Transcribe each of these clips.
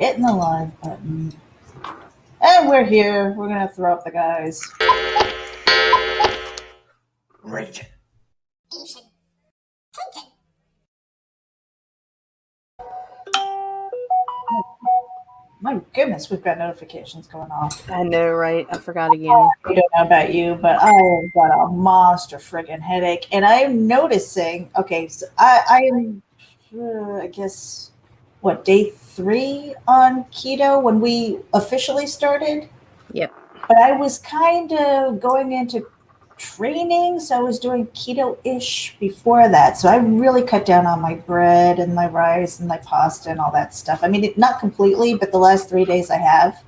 Hitting the live button. And we're here. We're going to throw up the guys. RAGIN. My goodness, we've got notifications going off. I know, right? I forgot again. I don't know about you, but I've got a monster friggin' headache. And I'm noticing, okay, so I am, I guess, what, day 3 on keto when we officially started? Yep. But I was kind of going into training, so I was doing keto-ish before that. So I really cut down on my bread and my rice and my pasta and all that stuff. I mean, not completely, but the last 3 days I have.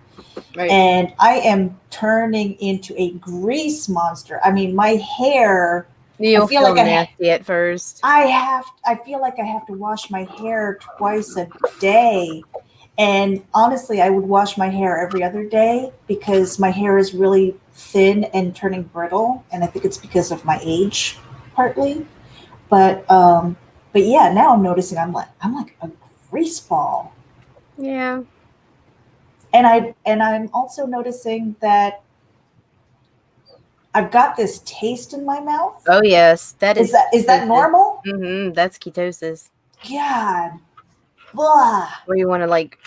Right. And I am turning into a grease monster. I mean, my hair. You'll feel like nasty at first. I feel like I have to wash my hair twice a day. And honestly, I would wash my hair every other day because my hair is really thin and turning brittle. And I think it's because of my age, partly. But yeah, now I'm noticing I'm like a grease ball. Yeah. And I'm also noticing that I've got this taste in my mouth. Oh yes, is that normal? Mm-hmm. That's ketosis. God. Blah. Where you want to like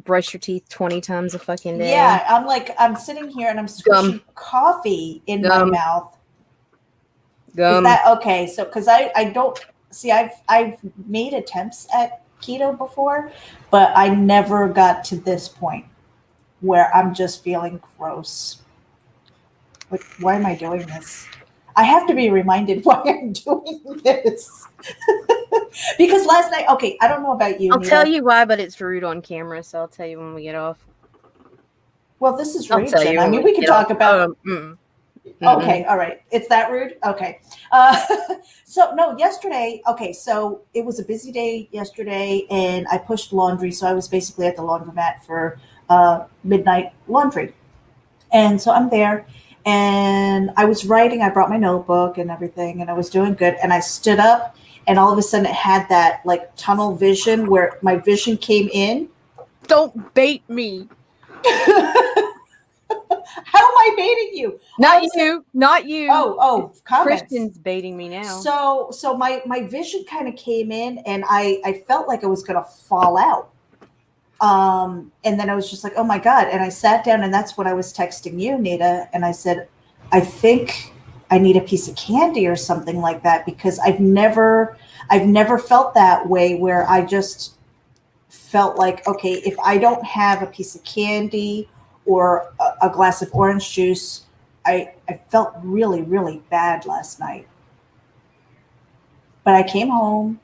brush your teeth 20 times a fucking day. Yeah, I'm sitting here and I'm squishing coffee in my mouth. Is that okay? So because I don't see, I've made attempts at keto before, but I never got to this point where I'm just feeling gross. Like, why am I doing this? I have to be reminded why I'm doing this. Because last night, okay, I don't know about you. I'll tell you why, but it's rude on camera, so I'll tell you when we get off. Well, this is RAGIN. I mean, we can talk about. Okay, all right. It's that rude? Okay. So, no, yesterday, okay, so it was a busy day yesterday, and I pushed laundry, so I was basically at the laundromat for midnight laundry. And so I'm there, and I was writing. I brought my notebook and everything, and I was doing good, and I stood up, and all of a sudden it had that, like, tunnel vision where my vision came in. Don't bait me. How am I baiting you? Not you. Oh, comments. Kristen's baiting me now. So my vision kind of came in, and I felt like I was going to fall out. And then I was just like, oh my God. And I sat down, and that's when I was texting you, Nita. And I said, I think I need a piece of candy or something like that, because I've never felt that way, where I just felt like, okay, if I don't have a piece of candy or a glass of orange juice, I felt really, really bad last night. But I came home,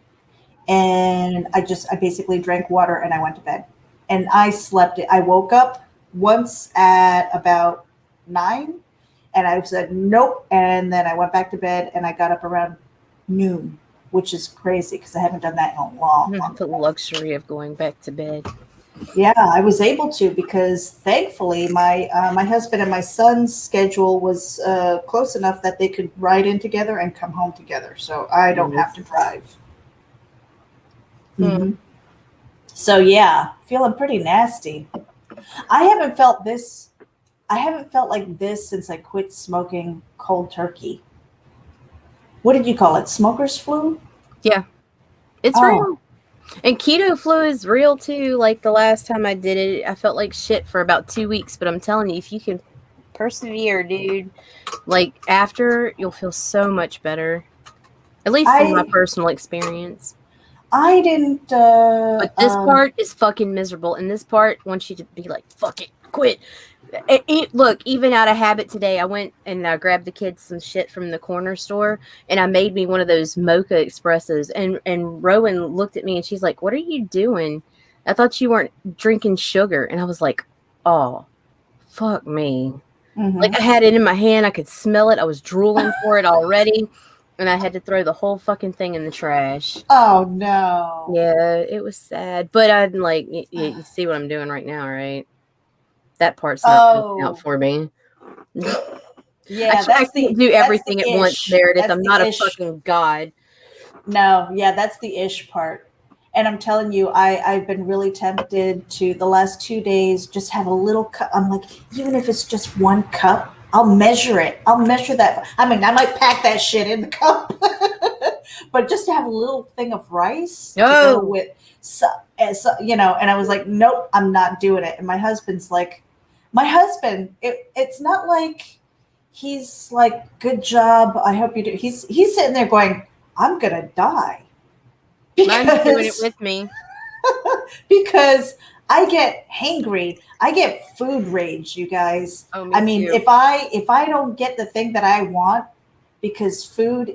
and I basically drank water, and I went to bed, and I slept it. I woke up once at about 9, and I said, nope. And then I went back to bed, and I got up around noon, which is crazy because I haven't done that in a long time. The luxury of going back to bed. Yeah, I was able to, because thankfully my husband and my son's schedule was close enough that they could ride in together and come home together. So I don't have to drive. Mm-hmm. So yeah, feeling pretty nasty. I haven't felt like this since I quit smoking cold turkey. What did you call it? Smoker's flu? Yeah. It's real. And keto flu is real too. Like the last time I did it, I felt like shit for about 2 weeks. But I'm telling you, if you can persevere, dude, like after, you'll feel so much better. At least from my personal experience. I didn't. But this part is fucking miserable. And this part wants you to be like, fuck it, quit. Look, even out of habit today, I went and I grabbed the kids some shit from the corner store, and I made me one of those mocha espressos. And Rowan looked at me, and she's like, "What are you doing? I thought you weren't drinking sugar." And I was like, "Oh, fuck me!" Mm-hmm. Like I had it in my hand, I could smell it. I was drooling for it already, and I had to throw the whole fucking thing in the trash. Oh no! Yeah, it was sad, but I'm like, you see what I'm doing right now, right? That part's not working out for me. Yeah, I can't do everything at once, Meredith. I'm not a fucking god. No, yeah, that's the ish part. And I'm telling you, I've been really tempted to the last 2 days just have a little cup. I'm like, even if it's just one cup, I'll measure it. I'll measure that. I mean, I might pack that shit in the cup, but just to have a little thing of rice to go with, you know. And I was like, nope, I'm not doing it. And my husband's like, it's not like he's like, good job, I hope you do. He's sitting there going, I'm gonna die. Mine's doing it with me. Because I get hangry. I get food rage, you guys. Oh, I mean, too. if I don't get the thing that I want, because food,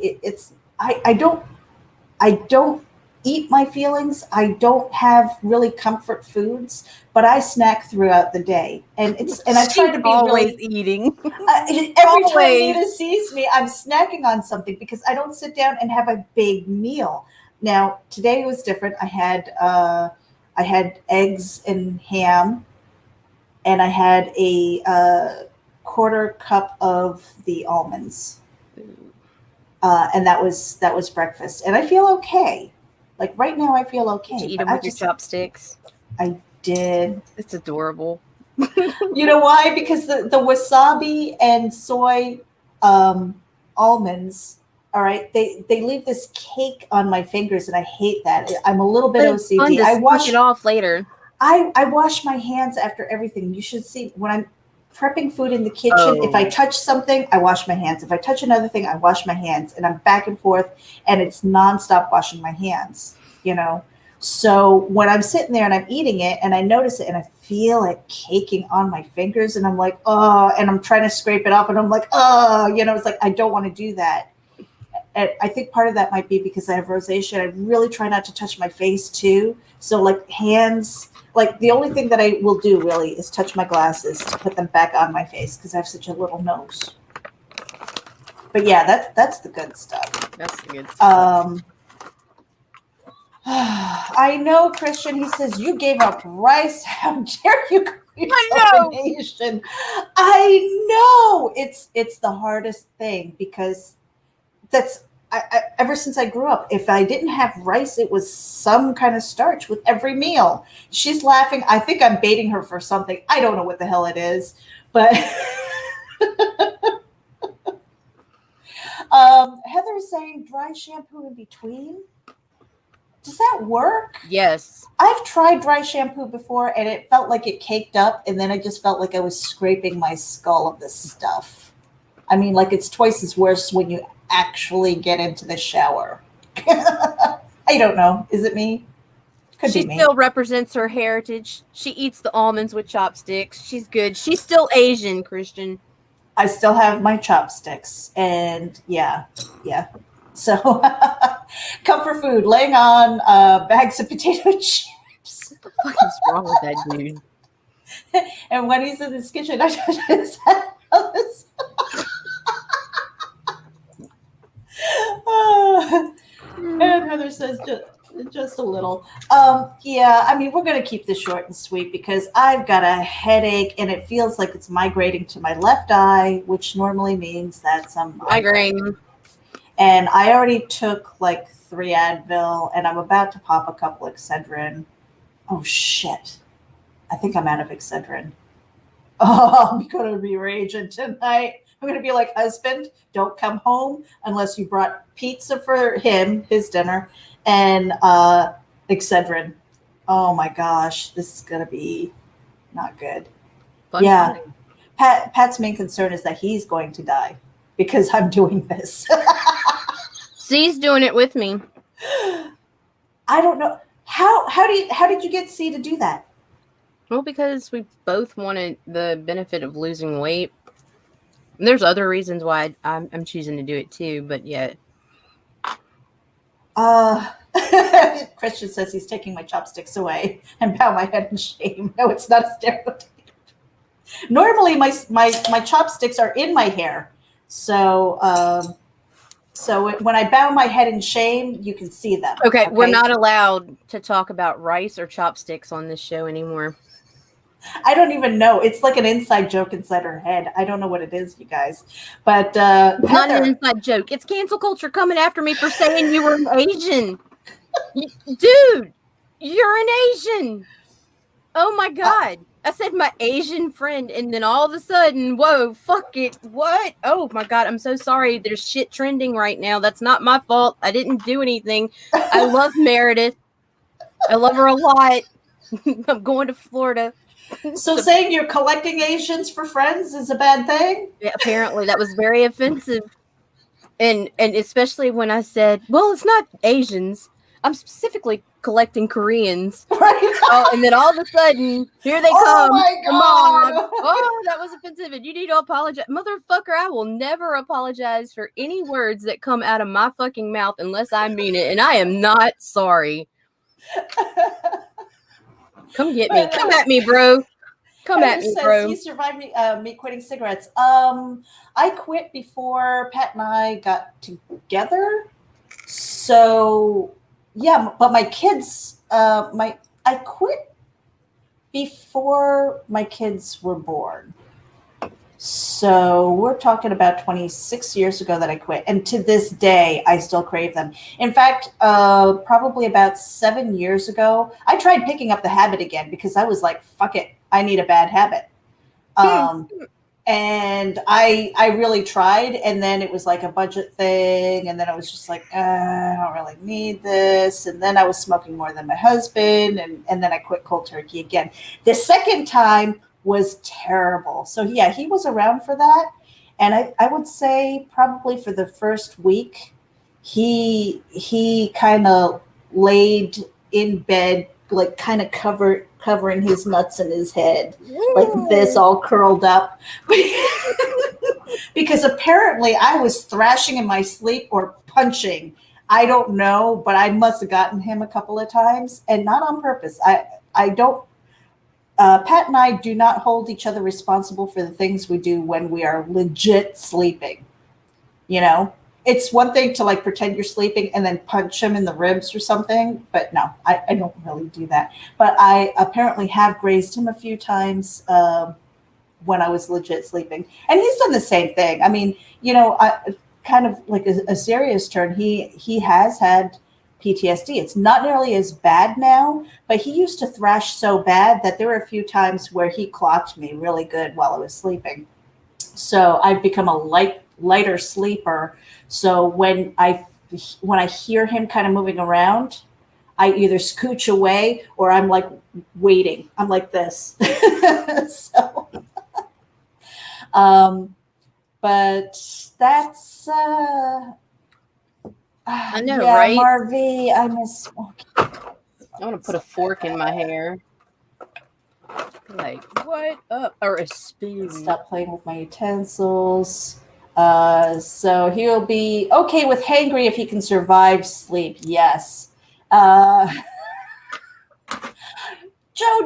I don't eat my feelings. I don't have really comfort foods, but I snack throughout the day, and I try to be always really eating. every time Nita sees me, I'm snacking on something because I don't sit down and have a big meal. Now today was different. I had eggs and ham, and I had a quarter cup of the almonds, and that was breakfast. And I feel okay. Like right now, I feel okay. Did you eat them with your chopsticks? I did. It's adorable. You know why? Because the wasabi and soy almonds, all right, they leave this cake on my fingers, and I hate that. I'm a little bit OCD. I wash it off later. I wash my hands after everything. You should see when I'm prepping food in the kitchen. Oh. If I touch something, I wash my hands. If I touch another thing, I wash my hands, and I'm back and forth, and it's nonstop washing my hands, you know? So when I'm sitting there and I'm eating it and I notice it and I feel it caking on my fingers, and I'm like, oh, and I'm trying to scrape it off, and I'm like, oh, you know, it's like, I don't want to do that. And I think part of that might be because I have rosacea. I really try not to touch my face too. So like hands, like the only thing that I will do really is touch my glasses to put them back on my face because I have such a little nose. But yeah, that's the good stuff. That's the good stuff. I know, Christian. He says you gave up rice. How dare you? I know it's the hardest thing because ever since I grew up, if I didn't have rice, it was some kind of starch with every meal. She's laughing. I think I'm baiting her for something. I don't know what the hell it is, but Heather's saying dry shampoo in between. Does that work? Yes. I've tried dry shampoo before, and it felt like it caked up, and then I just felt like I was scraping my skull of this stuff. I mean, like it's twice as worse when you actually get into the shower. I don't know. Is it me? Could she be me. Still represents her heritage. She eats the almonds with chopsticks. She's good. She's still Asian, Christian. I still have my chopsticks, and yeah. So, comfort food, laying on bags of potato chips. What the fuck is wrong with that dude? And when he's in his kitchen, I touch his house. And Heather says just a little. Yeah, I mean, we're going to keep this short and sweet because I've got a headache and it feels like it's migrating to my left eye, which normally means that's a migraine. And I already took like 3 Advil, and I'm about to pop a couple Excedrin. Oh, shit. I think I'm out of Excedrin. Oh, I'm going to be raging tonight. I'm going to be like, husband, don't come home unless you brought pizza for him, his dinner, and Excedrin. Oh, my gosh. This is going to be not good. Fun yeah. Time. Pat's main concern is that he's going to die because I'm doing this. C's doing it with me. I don't know. How did you get C to do that? Well, because we both wanted the benefit of losing weight. And there's other reasons why I'm choosing to do it too, but yeah. Christian says he's taking my chopsticks away and bow my head in shame. No, it's not a stereotype. Normally, my chopsticks are in my hair, so when I bow my head in shame, you can see them. Okay, we're not allowed to talk about rice or chopsticks on this show anymore. I don't even know. It's like an inside joke inside her head. I don't know what it is, you guys. But it's not an inside joke. It's cancel culture coming after me for saying you were an Asian. Dude. You're an Asian. Oh my God. I said my Asian friend, and then all of a sudden, whoa, fuck it. What? Oh my God. I'm so sorry. There's shit trending right now. That's not my fault. I didn't do anything. I love Meredith. I love her a lot. I'm going to Florida. So saying you're collecting Asians for friends is a bad thing? Yeah, apparently that was very offensive. And especially when I said, well, it's not Asians. I'm specifically collecting Koreans. Right. Oh, and then all of a sudden, here they Oh come. my Come on. God. Oh, that was offensive. And you need to apologize. Motherfucker, I will never apologize for any words that come out of my fucking mouth unless I mean it. And I am not sorry. Come get me. Come at me, bro. Come at me, says bro. he survived me quitting cigarettes. I quit before Pat and I got together. So yeah, but my kids, I quit before my kids were born. So we're talking about 26 years ago that I quit. And to this day, I still crave them. In fact, probably about 7 years ago, I tried picking up the habit again because I was like, fuck it, I need a bad habit. And I really tried. And then it was like a budget thing. And then I was just like, I don't really need this. And then I was smoking more than my husband. And then I quit cold turkey again. The second time was terrible. So yeah, he was around for that. And I would say probably for the first week, he kind of laid in bed, like kind of covering his nuts in his head, like this, all curled up. Because apparently I was thrashing in my sleep or punching. I don't know, but I must have gotten him a couple of times, and not on purpose. I don't. Pat and I do not hold each other responsible for the things we do when we are legit sleeping. You know, it's one thing to like pretend you're sleeping and then punch him in the ribs or something, but no, I don't really do that. But I apparently have grazed him a few times when I was legit sleeping, and he's done the same thing. I mean, you know, kind of like a serious turn. He has had PTSD. It's not nearly as bad now, but he used to thrash so bad that there were a few times where he clocked me really good while I was sleeping. So I've become a lighter sleeper. So when I hear him kind of moving around, I either scooch away or I'm like waiting. I'm like this. So, but that's I know, yeah, right? Marvy, I miss smoking. I want to put a fork in my hair. Like, what up? Or a spoon. Stop playing with my utensils. So he'll be okay with hangry if he can survive sleep. Yes. Joe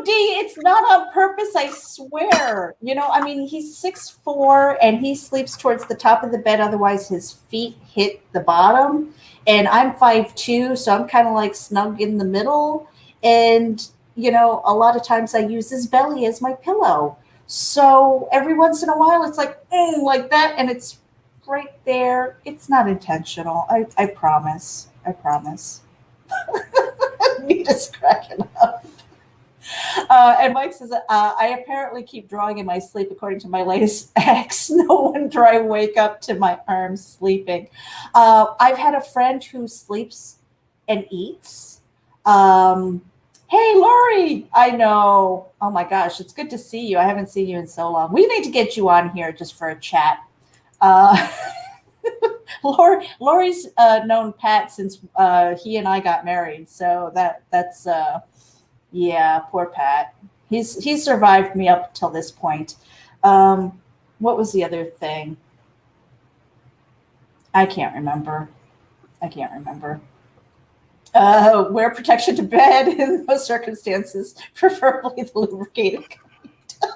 D, it's not on purpose, I swear. You know, I mean, he's 6'4" and he sleeps towards the top of the bed. Otherwise, his feet hit the bottom. And I'm 5'2", so I'm kind of like snug in the middle. And, you know, a lot of times I use his belly as my pillow. So every once in a while, it's like that. And it's right there. It's not intentional. I promise. I promise. Nita's cracking up. And Mike says, I apparently keep drawing in my sleep, according to my latest ex. No wonder I wake up to my arms sleeping. I've had a friend who sleeps and eats. Hey, Lori, I know. Oh my gosh, it's good to see you. I haven't seen you in so long. We need to get you on here just for a chat. Lori's known Pat since he and I got married. So that's yeah, poor Pat. He's survived me up till this point. What was the other thing? I can't remember. Wear protection to bed in those circumstances, preferably the lubricated kind.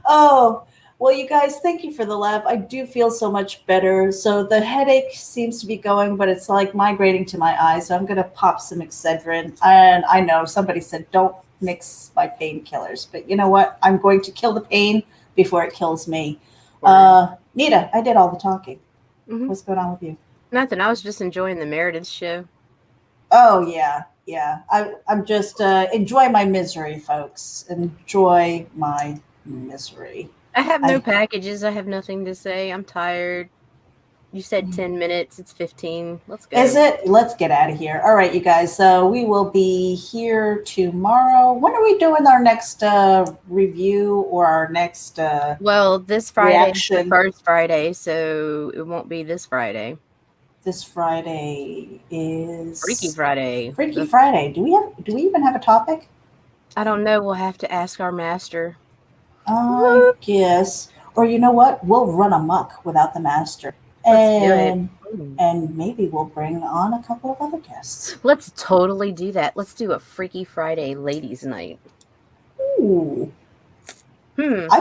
Oh, well, you guys, thank you for the laugh. I do feel so much better. So the headache seems to be going, but it's like migrating to my eyes. So I'm going to pop some Excedrin. And I know somebody said, don't mix my painkillers. But you know what? I'm going to kill the pain before it kills me. Nita, I did all the talking. Mm-hmm. What's going on with you? Nothing. I was just enjoying the Meredith show. Oh, yeah. Yeah, I'm just enjoy my misery, folks. Enjoy my misery. I have no I packages. I have nothing to say. I'm tired. You said 10 minutes. It's 15. Let's go. Is it? Let's get out of here. All right, you guys. So we will be here tomorrow. When are we doing our next review or our next Well, this Friday is the reaction? first Friday, so it won't be this Friday. This Friday is Freaky Friday. Freaky Friday. Do we even have a topic? I don't know. We'll have to ask our master. I guess. Or you know what? We'll run amok without the master. Let's do it. And maybe we'll bring on a couple of other guests. Let's totally do that. Let's do a Freaky Friday ladies' night. Ooh. I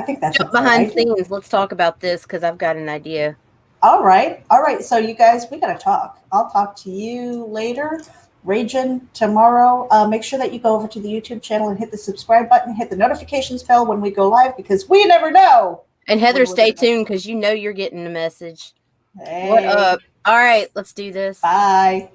think that's behind scenes. Let's talk about this because I've got an idea. All right. So you guys, we gotta talk. I'll talk to you later. RAGIN tomorrow. Make sure that you go over to the YouTube channel and hit the subscribe button, hit the notifications bell when we go live because we never know. And Heather, stay tuned because you know you're getting a message. Hey. What up? All right, let's do this. Bye.